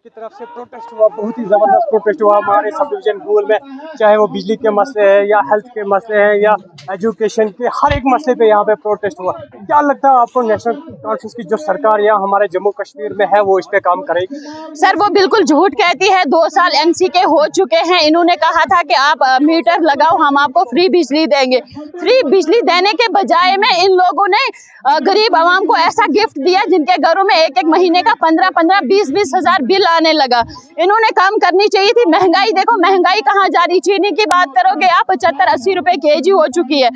की तरफ से प्रोटेस्ट हुआ, बहुत ही जबरदस्त प्रोटेस्ट हुआ हमारे सब डिवीजन रूल में, चाहे वो बिजली के मसले हैं या हेल्थ के मसले हैं या एजुकेशन के, हर एक मसले पे यहाँ पे प्रोटेस्ट हुआ। क्या लगता है आपको नेशनल कॉन्फ्रेंस की जो सरकार यहाँ हमारे जम्मू कश्मीर में है वो इस पे काम करेगी? सर वो बिल्कुल झूठ कहती है। 2 साल एनसी के हो चुके हैं। इन्होंने कहा था कि आप मीटर लगाओ, हम आपको फ्री बिजली देंगे। फ्री बिजली देने के बजाय में इन लोगों ने गरीब आवाम को ऐसा गिफ्ट दिया जिनके घरों में एक महीने का 15-15, 20-20 हजार बिल आने लगा। इन्होंने काम करनी चाहिए थी। महंगाई देखो, महंगाई कहाँ जा रही। चीनी की बात करोगे आप 75-80 रुपए केजी हो चुकी है।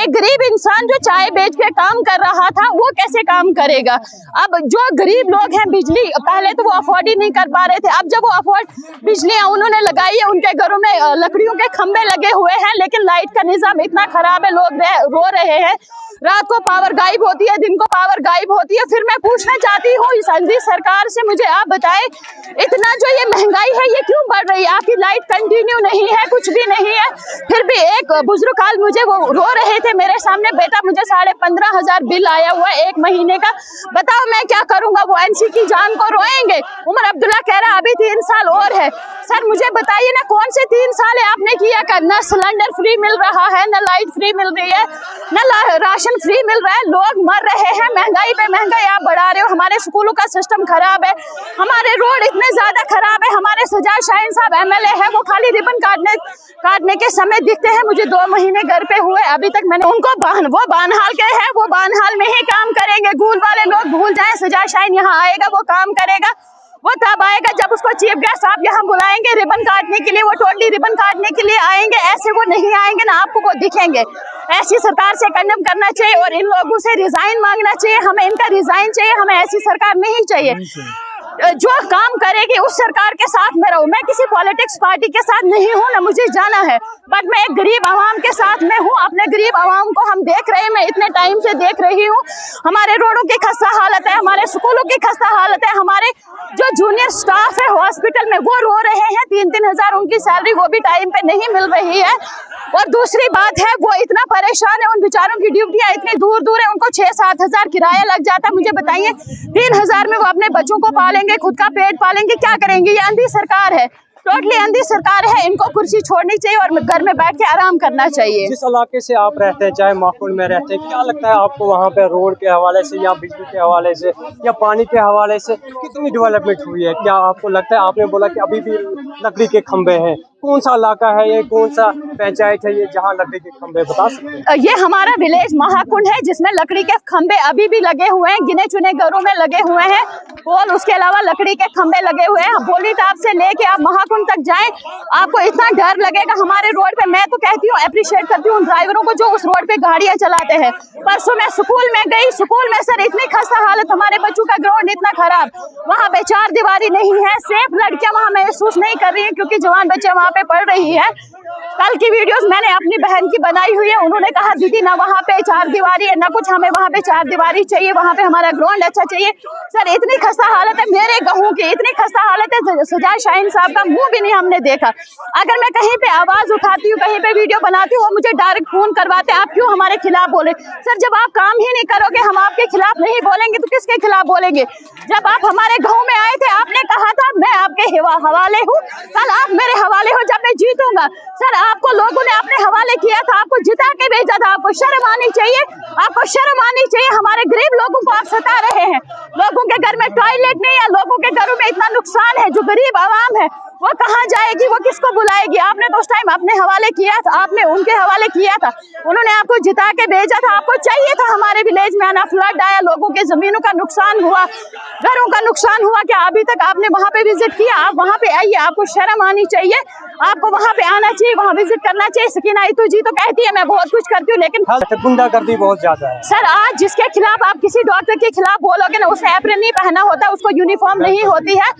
एक गरीब इंसान जो चाय बेच के काम कर रहा था वो कैसे काम करेगा? अब जो गरीब लोग हैं, बिजली पहले तो वो अफोर्ड ही नहीं कर पा रहे थे। अब जब वो अफोर्ड बिजली उन्होंने लगाई है, उनके घरों में लकड़ियों के खंभे लगे हुए हैं, लेकिन लाइट का निजाम इतना खराब है, लोग रो रहे हैं। रात को पावर गायब होती है, दिन को पावर गायब होती है। फिर मैं पूछना चाहती हूँ संघी सरकार से, मुझे आप बताएं, इतना जो ये महंगाई है ये क्यों बढ़ रही है? आपकी लाइट कंटिन्यू नहीं है, कुछ भी नहीं है। फिर भी एक बुजुर्ग काल मुझे वो रो रहे थे मेरे सामने, बेटा मुझे 15,500 बिल आया हुआ है 1 महीने का, बताओ मैं क्या करूंगा? वो एनसी की जान को रोएंगे। उमर अब्दुल्ला कह रहा अभी 3 साल और है। सर मुझे बताइए ना, कौन से 3 साल है आपने किया कर? न सिलेंडर फ्री मिल रहा है, न लाइट फ्री मिल रही है, न राशन फ्री मिल रहा है। लोग मर रहे हैं। महंगाई पे महंगाई आप बढ़ा रहे हो। हमारे स्कूलों का सिस्टम खराब है, हमारे रोड इतने ज्यादा खराब है। हमारे सजाद शाहीन साहब एमएलए है, वो खाली रिबन काटने के समय दिखते हैं। मुझे 2 महीने घर पे हुए, अभी तक मैंने उनको वो बानहाल के हैं, वो बानहाल में ही काम करेंगे। गूल वाले लोग भूल जाएं, सजाद शाहीन यहाँ आएगा, वो काम करेगा। वो तब आएगा जब उसको चीफ गेस्ट आप यहाँ बुलाएंगे रिबन काटने के लिए, वो टोटली रिबन काटने के लिए आएंगे। ऐसे वो नहीं आएंगे ना, आपको वो दिखेंगे। ऐसी सरकार से कंडेम करना चाहिए और इन लोगों से रिजाइन मांगना चाहिए। हमें इनका रिजाइन चाहिए, हमें ऐसी सरकार नहीं चाहिए। जो काम करेगी उस सरकार के साथ में रहूं। मैं किसी पॉलिटिक्स पार्टी के साथ नहीं हूं, ना मुझे जाना है, बट मैं एक गरीब आवाम के साथ में हूं। अपने गरीब आवाम को हम देख रहे हैं, मैं इतने टाइम से देख रही हूं। हमारे रोडों की खस्ता हालत है, हमारे स्कूलों की खस्ता हालत है। हमारे जो जूनियर स्टाफ है हॉस्पिटल में वो रो रहे हैं। 3-3 हजार उनकी सैलरी वो भी टाइम पे नहीं मिल रही है। और दूसरी बात है, वो इतना परेशान है, उन बेचारों की ड्यूटियां इतनी दूर दूर है, उनको 6-7 हजार किराया लग जाता है। मुझे बताइए 3 हजार में वो अपने बच्चों को पालेंगे, खुद का पेट पालेंगे, क्या करेंगे? ये अंधी सरकार है, टोटली अंधी सरकार है। इनको कुर्सी छोड़नी चाहिए और घर में बैठ के आराम करना चाहिए। जिस इलाके से आप रहते हैं, चाहे माखुल में रहते हैं, क्या लगता है आपको वहाँ पे रोड के हवाले से या बिजली के हवाले से या पानी के हवाले से कितनी डेवलपमेंट हुई है? क्या आपको लगता है, आपने बोला कि अभी भी लकड़ी के खंभे हैं, कौन सा इलाका है ये, कौन सा पंचायत है ये जहाँ लकड़ी के खंभे, बता सकते हैं? ये हमारा विलेज महाकुंड है, जिसमें लकड़ी के खंभे अभी भी लगे हुए हैं, गिने चुने घरों में लगे हुए हैं। और उसके अलावा लकड़ी के खंभे लगे हुए हैं। बोली ताप से लेके आप महाकुंड तक जाएं, आपको इतना डर लगेगा हमारे रोड पे। मैं तो कहती हूँ, अप्रिशिएट करती हूँ उन ड्राइवरों को जो उस रोड पे गाड़ियां चलाते हैं। परसों मैं स्कूल में गई, स्कूल में सर इतनी खस्ता हालत, हमारे बच्चों का ग्राउंड इतना खराब, वहाँ पे 4 दीवारी नहीं है। सेफ लड़कियां वहाँ महसूस नहीं कर रही है क्योंकि जवान बच्चे वहाँ पे पढ़ रही है। कल की वीडियोस मैंने अपनी बहन की बनाई हुई है। उन्होंने कहा दीदी ना वहाँ पे 4 दीवारी है ना कुछ, हमें वहाँ पे 4 दीवारी चाहिए, वहाँ पे हमारा ग्राउंड अच्छा चाहिए। सर इतनी खस्ता हालत है मेरे गाँव की, इतनी खस्ता हालत है, सजाद शाहीन साहब का मुंह भी नहीं हमने देखा। अगर मैं कहीं पे आवाज उठाती हूँ, कहीं पे वीडियो बनाती हूँ, वो मुझे डायरेक्ट फोन करवाते हैं, आप क्यों हमारे खिलाफ बोले? सर जब आप काम ही नहीं करोगे, हम आपके खिलाफ नहीं बोलेंगे तो किसके खिलाफ बोलेंगे? जब आप हमारे गाँव में आए थे, आपने कहा था मैं आपके हवाले हूँ, कल आप मेरे हवाले हो जब मैं जीतूंगा। सर आपको लोगों ने अपने हवाले किया था, आपको जिता के भेजा था, आपको शर्म आनी चाहिए, आपको शर्म आनी चाहिए। हमारे गरीब लोगों को आप सता रहे हैं। लोगों के घर में टॉयलेट नहीं है, लोगों के घरों में इतना नुकसान है। जो गरीब आवाम है वो कहाँ जाएगी, वो किसको बुलाएगी? आपने तो उस टाइम अपने हवाले किया था, आपने उनके हवाले किया था, उन्होंने आपको जिता के भेजा था। आपको चाहिए था हमारे विलेज में आना, फ्लड आया, लोगों के जमीनों का नुकसान हुआ, घरों का नुकसान हुआ। क्या अभी तक आपने वहाँ पे विजिट किया? आप वहाँ पे आइए, आपको शर्म आनी चाहिए, आपको वहाँ पे आना चाहिए, वहाँ विजिट करना चाहिए। सकीना इतू जी तो कहती है मैं बहुत कुछ करती हूँ, लेकिन गुंडागर्दी बहुत ज्यादा है। सर आज जिसके खिलाफ आप किसी डॉक्टर के खिलाफ बोलोगे ना, उसने एप्रन नहीं पहना होता, उसको यूनिफॉर्म नहीं होती है।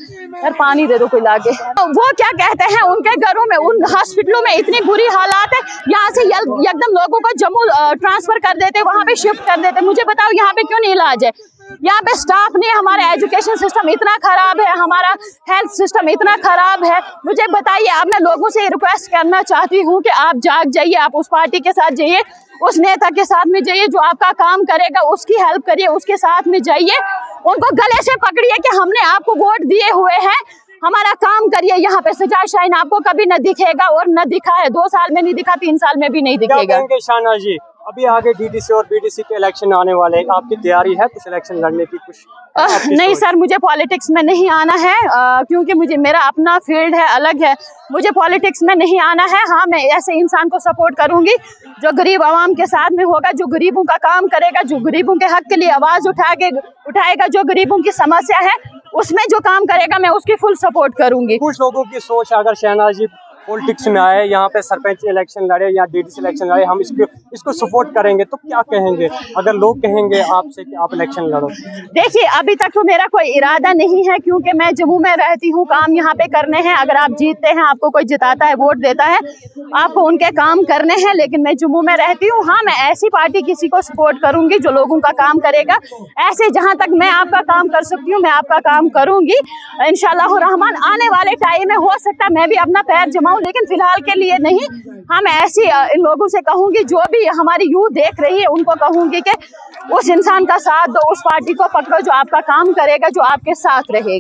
सर पानी दे दो कोई लाके। वो क्या कहते हैं, उनके घरों में, उन हॉस्पिटलों में इतनी बुरी हालात है, यहाँ से एकदम लोगों को जम्मू ट्रांसफर कर देते, वहाँ पे शिफ्ट कर देते। मुझे बताओ यहाँ पे क्यों नहीं इलाज है? यहाँ पे स्टाफ नहीं, हमारा एजुकेशन सिस्टम इतना खराब है, हमारा हेल्थ सिस्टम इतना खराब है। मुझे बताइए, अब मैं लोगों से रिक्वेस्ट करना चाहती हूँ कि आप जाग जाइए, आप उस पार्टी के साथ जाइए, उस नेता के साथ में जाइए जो आपका काम करेगा, उसकी हेल्प करिए, उसके साथ में जाइए, उनको गले से पकड़िए कि हमने आपको वोट दिए हुए हैं, हमारा काम करिए। यहाँ पे सजाद शाहीन आपको कभी न दिखेगा और न दिखा है, 2 साल में नहीं दिखा, 3 साल में भी नहीं क्या दिखेगा। कहेंगे शहनाज जी, अभी आगे डीडीसी और बीडीसी के इलेक्शन आने वाले हैं, आपकी तैयारी है कुछ इलेक्शन लड़ने की? कुछ नहीं सर, मुझे पॉलिटिक्स में नहीं आना है, क्योंकि मुझे मेरा अपना फील्ड है, अलग है, मुझे पॉलिटिक्स में नहीं आना है। हाँ, मैं ऐसे इंसान को सपोर्ट करूंगी जो गरीब आवाम के साथ में होगा, जो गरीबों का काम करेगा, जो गरीबों के हक के लिए आवाज उठाएगा, जो गरीबों की समस्या है उसमें जो काम करेगा, मैं उसकी फुल सपोर्ट करूंगी। कुछ लोगों की सोच, अगर शहनाज जी पॉलिटिक्स में आए, यहाँ पे सरपंच इलेक्शन लड़े या डीडीसी इलेक्शन लड़े, हम इसको सपोर्ट करेंगे, तो क्या कहेंगे अगर लोग कहेंगे आपसे कि आप इलेक्शन लड़ो? देखिए, अभी तक तो मेरा कोई इरादा नहीं है, क्योंकि मैं जम्मू में रहती हूँ, काम यहाँ पे करने हैं। अगर आप जीतते हैं, आपको कोई जिताता है, वोट देता है, आपको उनके काम करने हैं, लेकिन मैं जम्मू में रहती हूँ। हाँ, मैं ऐसी पार्टी किसी को सपोर्ट करूंगी जो लोगों का काम करेगा। ऐसे जहां तक मैं आपका काम कर सकती हूँ, मैं आपका काम करूंगी इंशाल्लाह रहमान। आने वाले टाइम में हो सकता है मैं भी अपना पैर जमाऊं, लेकिन फिलहाल के लिए नहीं। हाँ, मैं ऐसी इन लोगों से कहूंगी, जो भी हमारी यूथ देख रही है, उनको कहूंगी कि उस इंसान का साथ दो, उस पार्टी को पकड़ो जो आपका काम करेगा, जो आपके साथ रहेगा।